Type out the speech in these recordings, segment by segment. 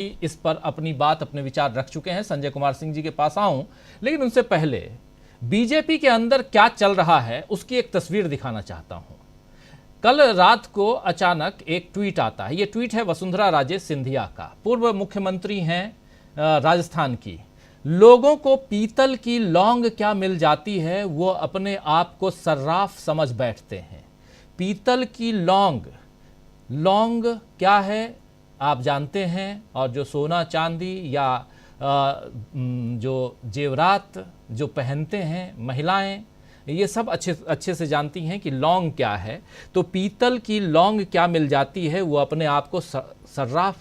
इस पर अपनी बात, अपने विचार रख चुके हैं। संजय कुमार सिंह जी के पास आऊं, लेकिन उनसे पहले बीजेपी के अंदर क्या चल रहा है उसकी एक तस्वीर दिखाना चाहता हूं। कल रात को अचानक एक ट्वीट आता है। यह ट्वीट है वसुंधरा राजे सिंधिया का, पूर्व मुख्यमंत्री हैं राजस्थान की। लोगों को पीतल की लौंग क्या मिल जाती है वो अपने आप को सर्राफ समझ बैठते हैं। पीतल की लौंग, लौंग क्या है आप जानते हैं, और जो सोना चांदी या जो जेवरात जो पहनते हैं महिलाएं, ये सब अच्छे से जानती हैं कि लौंग क्या है। तो पीतल की लौंग क्या मिल जाती है वो अपने आप को सर्राफ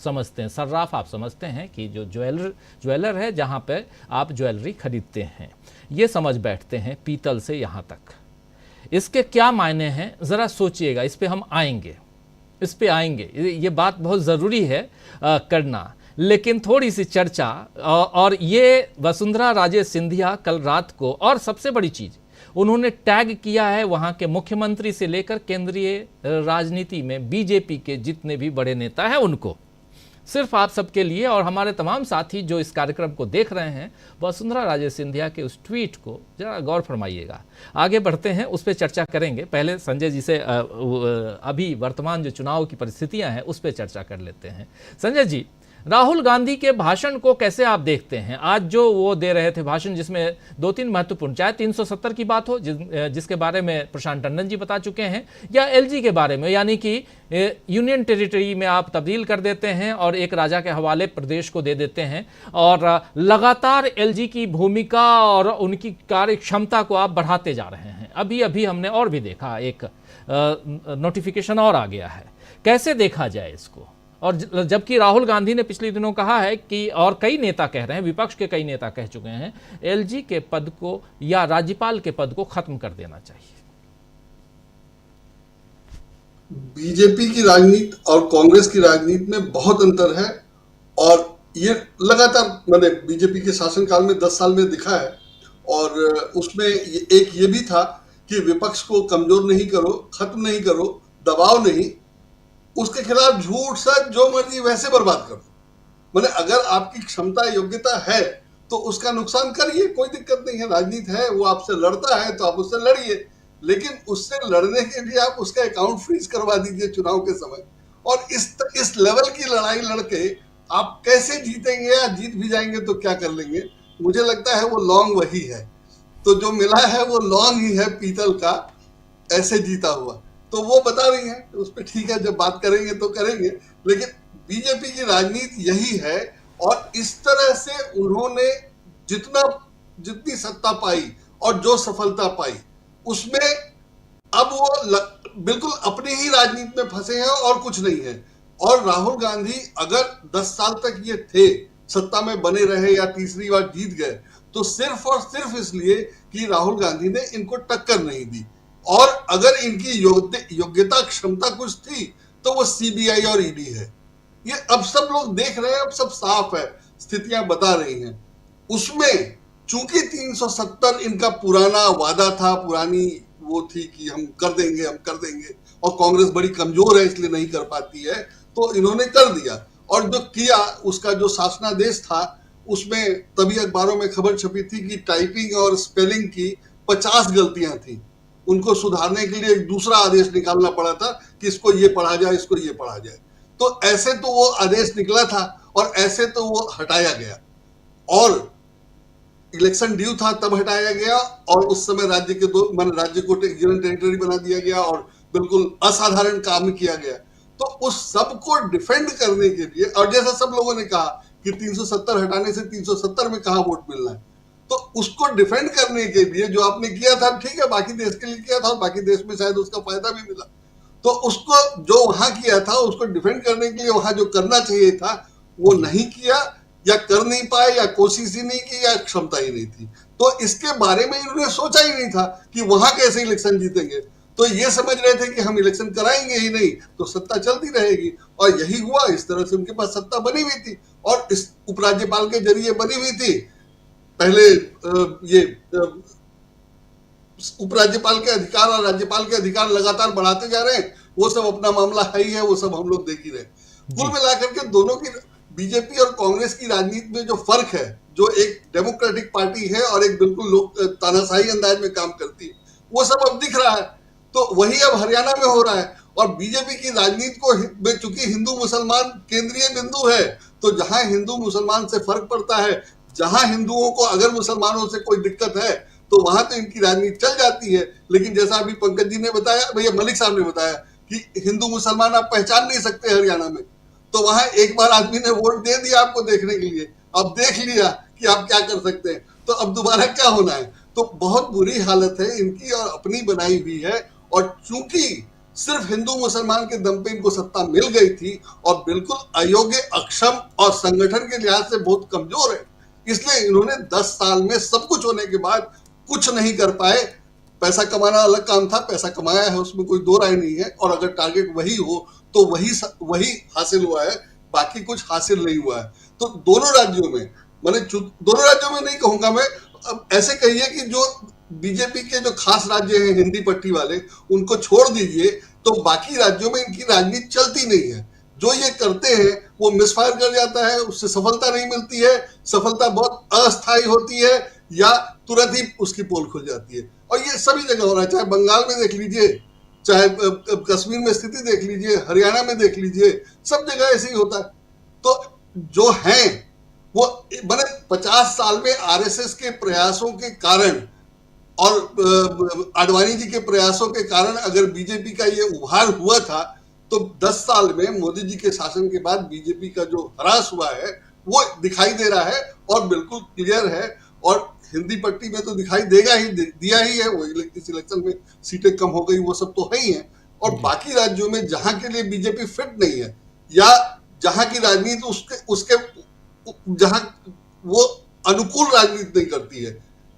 समझते हैं। सर्राफ आप समझते हैं कि जो ज्वेलर है जहाँ पे आप ज्वेलरी खरीदते हैं, ये समझ बैठते हैं पीतल से यहाँ तक। इसके क्या मायने हैं ज़रा सोचिएगा, इस पे हम आएंगे, इस पे आएंगे। ये बात बहुत ज़रूरी है करना, लेकिन थोड़ी सी चर्चा। और ये वसुंधरा राजे सिंधिया कल रात को, और सबसे बड़ी चीज़ उन्होंने टैग किया है वहाँ के मुख्यमंत्री से लेकर केंद्रीय राजनीति में बीजेपी के जितने भी बड़े नेता हैं उनको। सिर्फ आप सबके लिए और हमारे तमाम साथी जो इस कार्यक्रम को देख रहे हैं, वसुंधरा राजे सिंधिया के उस ट्वीट को जरा गौर फरमाइएगा। आगे बढ़ते हैं, उस पर चर्चा करेंगे। पहले संजय जी से अभी वर्तमान जो चुनाव की परिस्थितियां हैं उस पर चर्चा कर लेते हैं। संजय जी, राहुल गांधी के भाषण को कैसे आप देखते हैं? आज जो वो दे रहे थे भाषण, जिसमें दो तीन महत्वपूर्ण, चाहे 370 की बात हो जिसके बारे में प्रशांत टंडन जी बता चुके हैं, या एलजी के बारे में, यानी कि यूनियन टेरिटरी में आप तब्दील कर देते हैं और एक राजा के हवाले प्रदेश को दे देते हैं, और लगातार एलजी की भूमिका और उनकी कार्य क्षमता को आप बढ़ाते जा रहे हैं। अभी अभी हमने और भी देखा, एक नोटिफिकेशन और आ गया है। कैसे देखा जाए इसको? और जबकि राहुल गांधी ने पिछले दिनों कहा है कि, और कई नेता कह रहे हैं, विपक्ष के कई नेता कह चुके हैं, एलजी के पद को या राज्यपाल के पद को खत्म कर देना चाहिए। बीजेपी की राजनीति और कांग्रेस की राजनीति में बहुत अंतर है, और ये लगातार मैंने बीजेपी के शासनकाल में 10 साल में दिखा है। और उसमें एक ये भी था कि विपक्ष को कमजोर नहीं करो, खत्म नहीं करो, दबाव नहीं, उसके खिलाफ झूठ सच जो मर्जी वैसे बर्बाद कर दो। मैंने अगर आपकी क्षमता योग्यता है तो उसका नुकसान करिए, कोई दिक्कत नहीं है। राजनीति है, वो आपसे लड़ता है तो आप उससे लड़िए, लेकिन उससे लड़ने के लिए आप उसका अकाउंट फ्रीज करवा दीजिए चुनाव के समय। और इस लेवल की लड़ाई लड़के आप कैसे जीतेंगे, या जीत भी जाएंगे तो क्या कर लेंगे? मुझे लगता है वो लौंग वही है। तो जो मिला है वो लौंग ही है, पीतल का, ऐसे जीता हुआ। तो वो बता रही है, उस पर ठीक है, जब बात करेंगे तो करेंगे। लेकिन बीजेपी की राजनीति यही है, और इस तरह से उन्होंने जितनी सत्ता पाई और जो सफलता पाई, उसमें अब वो बिल्कुल अपनी ही राजनीति में फंसे हैं और कुछ नहीं है। और राहुल गांधी अगर 10 साल तक ये थे, सत्ता में बने रहे या तीसरी बार जीत गए, तो सिर्फ और सिर्फ इसलिए कि राहुल गांधी ने इनको टक्कर नहीं दी। और अगर इनकी योग्यता क्षमता कुछ थी तो वो सीबीआई और ईडी है। ये अब सब लोग देख रहे हैं, अब सब साफ है, स्थितियां बता रही हैं। उसमें चूंकि 370 इनका पुराना वादा था, पुरानी वो थी कि हम कर देंगे, और कांग्रेस बड़ी कमजोर है इसलिए नहीं कर पाती है, तो इन्होंने कर दिया। और जो किया, उसका जो शासनादेश था, उसमें तभी अखबारों में खबर छपी थी कि टाइपिंग और स्पेलिंग की 50 गलतियां थी। उनको सुधारने के लिए एक दूसरा आदेश निकालना पड़ा था कि इसको ये पढ़ा जाए, इसको ये पढ़ा जाए। तो ऐसे तो वो आदेश निकला था, और ऐसे तो वो हटाया गया। और इलेक्शन ड्यू था तब हटाया गया, और उस समय राज्य को यूनियन टेरिटरी बना दिया गया, और बिल्कुल असाधारण काम किया गया। तो उस सब को डिफेंड करने के लिए, और जैसा सब लोगों ने कहा कि 370 हटाने से 370 में कहां वोट मिलना है, तो उसको डिफेंड करने के लिए जो आपने किया था, ठीक है, बाकी देश के लिए किया था, और बाकी देश में शायद उसका फायदा भी मिला। तो उसको जो वहां किया था, उसको डिफेंड करने के लिए वहां जो करना चाहिए था वो नहीं किया, या कर नहीं पाए, या कोशिश ही नहीं की, या क्षमता ही नहीं थी। तो इसके बारे में इन्होंने सोचा ही नहीं था कि वहां कैसे इलेक्शन जीतेंगे। तो ये समझ रहे थे कि हम इलेक्शन कराएंगे ही नहीं तो सत्ता चलती रहेगी, और यही हुआ। इस तरह से उनके पास सत्ता बनी हुई थी, और इस उपराज्यपाल के जरिए बनी हुई थी। पहले ये उपराज्यपाल के अधिकार और राज्यपाल के अधिकार लगातार बढ़ाते जा रहे हैं, वो सब अपना मामला है ही है, वो सब हम लोग देख ही रहे। कुल मिलाकर के दोनों की बीजेपी और कांग्रेस की राजनीति में जो फर्क है, जो एक डेमोक्रेटिक पार्टी है और एक बिल्कुल लोग तानाशाही अंदाज में काम करती है, वो सब अब दिख रहा है। तो वही अब हरियाणा में हो रहा है। और बीजेपी की राजनीति को में चूंकि हिंदू मुसलमान केंद्रीय बिंदु है, तो जहां हिंदू मुसलमान से फर्क पड़ता है, जहां हिंदुओं को अगर मुसलमानों से कोई दिक्कत है, तो वहां तो इनकी राजनीति चल जाती है। लेकिन जैसा अभी पंकज जी ने बताया, भैया मलिक साहब ने बताया कि हिंदू मुसलमान आप पहचान नहीं सकते हरियाणा में, तो वहां एक बार आदमी ने वोट दे दिया आपको देखने के लिए, अब देख लिया कि आप क्या कर सकते हैं, तो अब दोबारा क्या होना है। तो बहुत बुरी हालत है इनकी और अपनी बनाई हुई है। और चूंकि सिर्फ हिंदू मुसलमान के दम पे इनको सत्ता मिल गई थी और बिल्कुल अयोग्य, अक्षम और संगठन के लिहाज से बहुत कमजोर है, इसलिए इन्होंने 10 साल में सब कुछ होने के बाद कुछ नहीं कर पाए। पैसा कमाना अलग काम था, पैसा कमाया है, उसमें कोई दो राय नहीं है। और अगर टारगेट वही हो तो वही हासिल हुआ है, बाकी कुछ हासिल नहीं हुआ है। तो दोनों राज्यों में, मैंने दोनों राज्यों में नहीं कहूंगा मैं, अब ऐसे कहिए कि जो बीजेपी के जो खास राज्य हैं हिंदी पट्टी वाले, उनको छोड़ दीजिए, तो बाकी राज्यों में इनकी राजनीति चलती नहीं है। जो ये करते हैं वो मिसफायर कर जाता है, उससे सफलता नहीं मिलती है, सफलता बहुत अस्थायी होती है या तुरंत ही उसकी पोल खुल जाती है। और ये सभी जगह हो रहा है, चाहे बंगाल में देख लीजिए, चाहे कश्मीर में स्थिति देख लीजिए, हरियाणा में देख लीजिए, सब जगह ऐसे ही होता है। तो जो हैं वो मैंने 50 साल में आरएसएस के प्रयासों के कारण और आडवाणी जी के प्रयासों के कारण अगर बीजेपी का ये उभार हुआ था, तो 10 साल में मोदी जी के शासन के बाद बीजेपी का जो ह्रास हुआ है वो दिखाई दे रहा है और बिल्कुल क्लियर है। और हिंदी पट्टी में तो दिखाई देगा ही, दिया ही है। वो इस इलेक्शन में सीटें कम हो गई, वो सब तो है ही है। और बाकी राज्यों में जहां के लिए बीजेपी फिट नहीं है या जहां की राजनीति उसके जहां वो अनुकूल राजनीति नहीं करती है,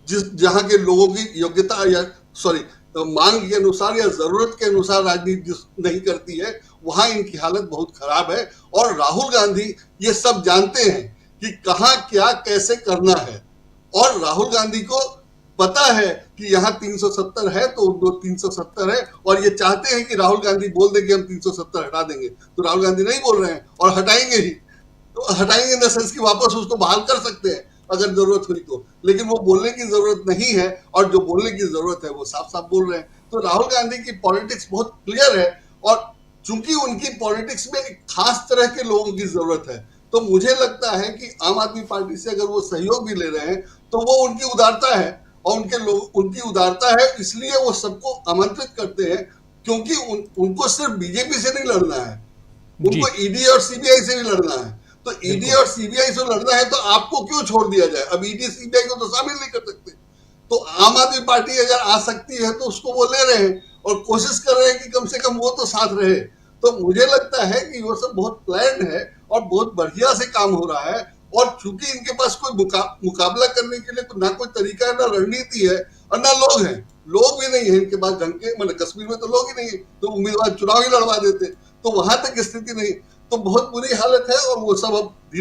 जहां के लोगों की योग्यता या मांग के अनुसार या जरूरत के अनुसार राजनीति नहीं करती है, वहां इनकी हालत बहुत खराब है। और राहुल गांधी ये सब जानते हैं कि कहां क्या कैसे करना है। और राहुल गांधी को पता है कि यहाँ 370 है तो उनको 370 है, और ये चाहते हैं कि राहुल गांधी बोल दे कि हम 370 हटा देंगे, तो राहुल गांधी नहीं बोल रहे हैं और हटाएंगे ही। तो हटाएंगे इन द सेंस कि वापस उसको बहाल कर सकते हैं अगर जरूरत हुई तो, लेकिन वो बोलने की जरूरत नहीं है, और जो बोलने की जरूरत है वो साफ साफ बोल रहे हैं। तो राहुल गांधी की पॉलिटिक्स बहुत क्लियर है, और चूंकि उनकी पॉलिटिक्स में एक खास तरह के लोगों की जरूरत है, तो मुझे लगता है कि आम आदमी पार्टी से अगर वो सहयोग भी ले रहे हैं तो वो उनकी उदारता है, और उनकी उदारता है, इसलिए वो सबको आमंत्रित करते हैं, क्योंकि उनको सिर्फ बीजेपी से नहीं लड़ना है, उनको ईडी और सीबीआई से भी लड़ना है। तो ईडी और सीबीआई से लड़ना है तो आपको क्यों छोड़ दिया जाए? अब ईडी सीबीआई को तो शामिल नहीं कर सकते। तो आम आदमी पार्टी अगर आ सकती है तो उसको वो ले रहे हैं और कोशिश कर रहे हैं कि कम से कम वो तो साथ रहे। तो मुझे लगता है कि वो सब बहुत प्लान है और बहुत बढ़िया से काम हो रहा है। और चूंकि इनके पास कोई मुकाबला करने के लिए ना कोई तरीका है, ना रणनीति है, और ना लोग हैं, लोग भी नहीं है इनके पास ढंग के। मतलब कश्मीर में तो लोग ही नहीं है, तो उम्मीदवार चुनाव ही लड़वा देते, तो वहां तक स्थिति नहीं। तो बहुत बुरी हालत है, और वो सब अब धीरे